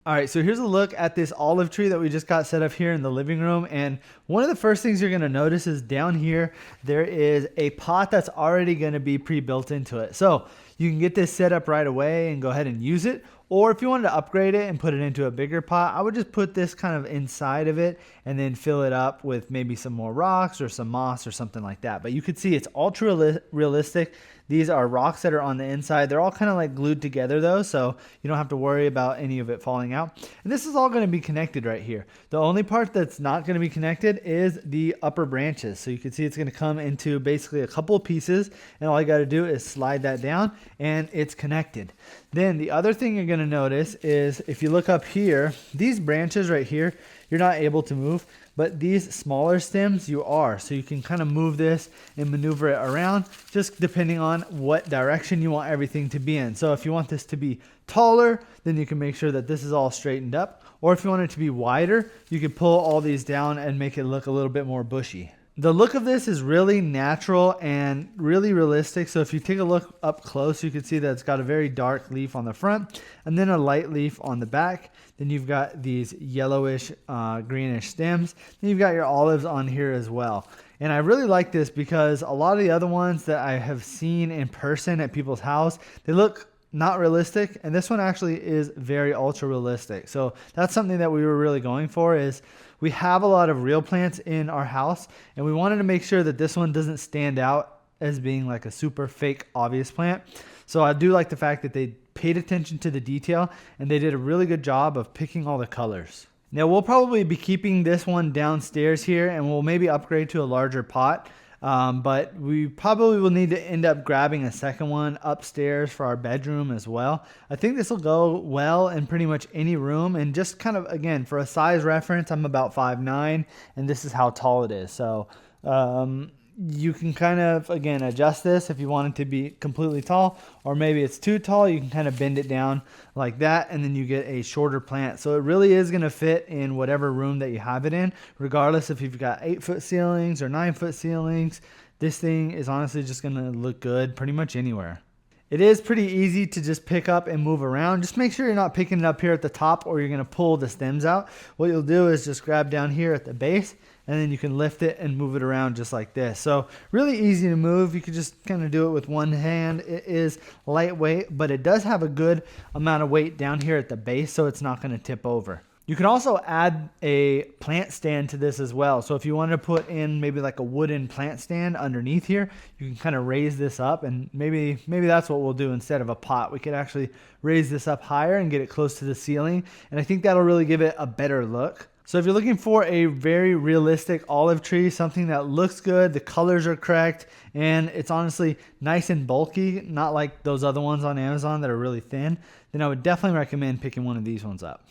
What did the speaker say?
All right, so here's a look at this olive tree that we just got set up here in the living room. And one of the first things you're gonna notice is down here, there is a pot that's already gonna be pre-built into it. So you can get this set up right away and go ahead and use it. Or if you wanted to upgrade it and put it into a bigger pot, I would just put this kind of inside of it and then fill it up with maybe some more rocks or some moss or something like that. But you could see it's ultra realistic. These are rocks that are on the inside. They're all kind of like glued together though, so you don't have to worry about any of it falling out. And this is all going to be connected right here. The only part that's not going to be connected is the upper branches. So you can see it's going to come into basically a couple of pieces, and all you got to do is slide that down and it's connected. Then the other thing you're going to notice is if you look up here, these branches right here, you're not able to move, but these smaller stems you are. So you can kind of move this and maneuver it around just depending on what direction you want everything to be in. So if you want this to be taller, then you can make sure that this is all straightened up. Or if you want it to be wider, you can pull all these down and make it look a little bit more bushy. The look of this is really natural and really realistic. So if you take a look up close, you can see that it's got a very dark leaf on the front and then a light leaf on the back. Then you've got these yellowish, greenish stems. Then you've got your olives on here as well. And I really like this because a lot of the other ones that I have seen in person at people's house, they look not realistic, and this one actually is very ultra realistic. So that's something that we were really going for. Is we have a lot of real plants in our house, and we wanted to make sure that this one doesn't stand out as being like a super fake obvious plant. So I do like the fact that they paid attention to the detail and they did a really good job of picking all the colors. Now we'll probably be keeping this one downstairs here, and we'll maybe upgrade to a larger pot. But we probably will need to end up grabbing a second one upstairs for our bedroom as well. I think this will go well in pretty much any room, and just kind of, again, for a size reference, I'm about 5'9", and this is how tall it is. So you can kind of, again, adjust this if you want it to be completely tall, or maybe it's too tall, you can kind of bend it down like that, and then you get a shorter plant. So it really is going to fit in whatever room that you have it in, regardless if you've got 8-foot ceilings or 9-foot ceilings. This thing is honestly just going to look good pretty much anywhere. It is pretty easy to just pick up and move around. Just make sure you're not picking it up here at the top, or you're going to pull the stems out. What you'll do is just grab down here at the base, and then you can lift it and move it around just like this. So really easy to move. You can just kind of do it with one hand. It is lightweight, but it does have a good amount of weight down here at the base, so it's not going to tip over. You can also add a plant stand to this as well. So if you want to put in maybe like a wooden plant stand underneath here, you can kind of raise this up, and maybe that's what we'll do instead of a pot. We could actually raise this up higher and get it close to the ceiling, and I think that'll really give it a better look. So if you're looking for a very realistic olive tree, something that looks good, the colors are correct, and it's honestly nice and bulky, not like those other ones on Amazon that are really thin, then I would definitely recommend picking one of these ones up.